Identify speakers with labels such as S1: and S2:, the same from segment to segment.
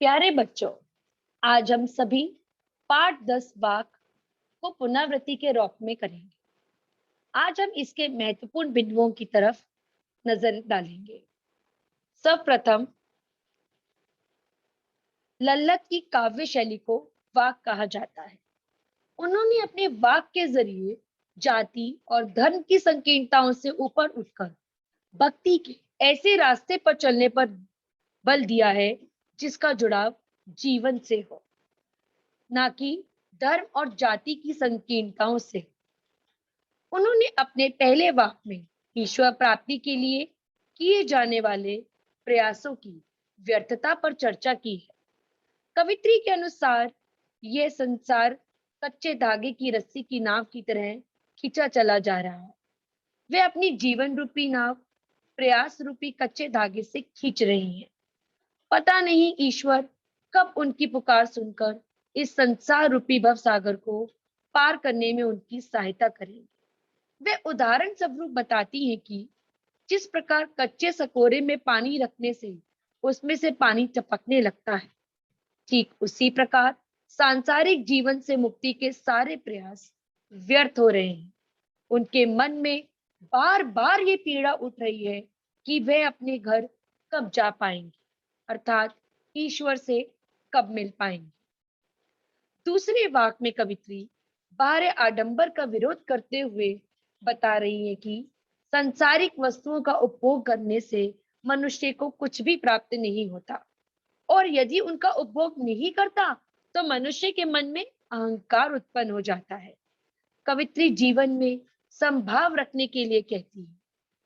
S1: प्यारे बच्चों, आज हम सभी पाठ 10 वाक को पुनरावृत्ति के रूप में करेंगे। आज हम इसके महत्वपूर्ण बिंदुओं की तरफ नजर डालेंगे। सर्वप्रथम, लल्लत की काव्य शैली को वाक कहा जाता है। उन्होंने अपने वाक के जरिए जाति और धर्म की संकीर्णताओं से ऊपर उठकर भक्ति के ऐसे रास्ते पर चलने पर बल दिया है जिसका जुड़ाव जीवन से हो, ना कि धर्म और जाति की संकीर्णताओं से। उन्होंने अपने पहले वाक में ईश्वर प्राप्ति के लिए किए जाने वाले प्रयासों की व्यर्थता पर चर्चा की है। कवित्री के अनुसार यह संसार कच्चे धागे की रस्सी की नाव की तरह खींचा चला जा रहा है। वे अपनी जीवन रूपी नाव प्रयास रूपी कच्चे धागे से खींच रही हैं। पता नहीं ईश्वर कब उनकी पुकार सुनकर इस संसार रूपी भव सागर को पार करने में उनकी सहायता करेंगे। वे उदाहरण स्वरूप बताती हैं कि जिस प्रकार कच्चे सकोरे में पानी रखने से उसमें से पानी टपकने लगता है, ठीक उसी प्रकार सांसारिक जीवन से मुक्ति के सारे प्रयास व्यर्थ हो रहे हैं। उनके मन में बार बार ये पीड़ा उठ रही है कि वे अपने घर कब जा पाएंगे, अर्थात ईश्वर से कब मिल पाएंगे। दूसरे वाक में कवित्री बाहरी आडंबर का विरोध करते हुए बता रही है कि सांसारिक वस्तुओं का उपभोग करने से मनुष्य को कुछ भी प्राप्त नहीं होता, और यदि उनका उपभोग नहीं करता तो मनुष्य के मन में अहंकार उत्पन्न हो जाता है। कवित्री जीवन में संभाव रखने के लिए कहती है।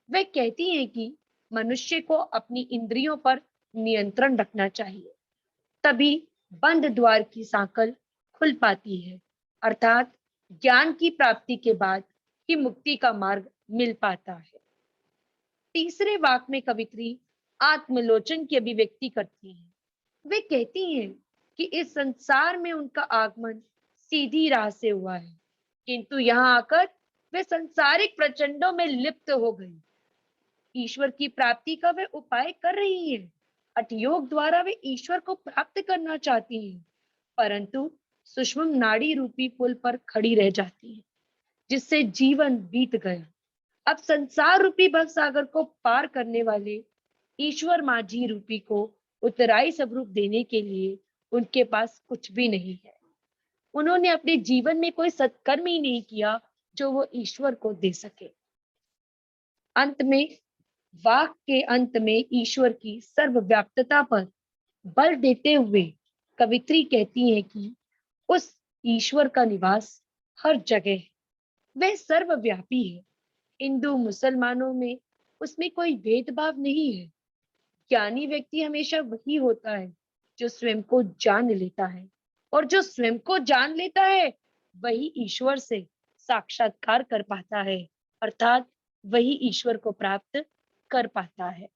S1: वे कहती हैं कि मनुष्य को अपनी इंद्रियों पर नियंत्रण रखना चाहिए, तभी बंद द्वार की सांकल खुल पाती है, अर्थात ज्ञान की प्राप्ति के बाद ही मुक्ति का मार्ग मिल पाता है। तीसरे वाक में कवित्री आत्मलोचन की अभिव्यक्ति करती है। वे कहती हैं कि इस संसार में उनका आगमन सीधी राह से हुआ है, किंतु यहाँ आकर वे संसारिक प्रचंडों में लिप्त हो गई। ईश्वर की प्राप्ति का वे उपाय कर रही हैं। हठयोग द्वारा वे ईश्वर को प्राप्त करना चाहती हैं, परंतु सूक्ष्म नाड़ी रूपी पुल पर खड़ी रह जाती हैं, जिससे जीवन बीत गया। अब संसार रूपी भवसागर को पार करने वाले ईश्वर माझी रूपी को उत्तराई स्वरूप देने के लिए उनके पास कुछ भी नहीं है। उन्होंने अपने जीवन में कोई सत्कर्म ही नहीं किया जो वो ईश्वर को दे सके। अंत में, वाक के अंत में ईश्वर की सर्वव्याप्तता पर बल देते हुए कवित्री कहती है कि उस ईश्वर का निवास हर जगह है। वह सर्वव्यापी है। हिंदू मुसलमानों में उसमें कोई भेदभाव नहीं है। ज्ञानी व्यक्ति हमेशा वही होता है जो स्वयं को जान लेता है, और जो स्वयं को जान लेता है वही ईश्वर से साक्षात्कार कर पाता है, अर्थात वही ईश्वर को प्राप्त कर पाता है।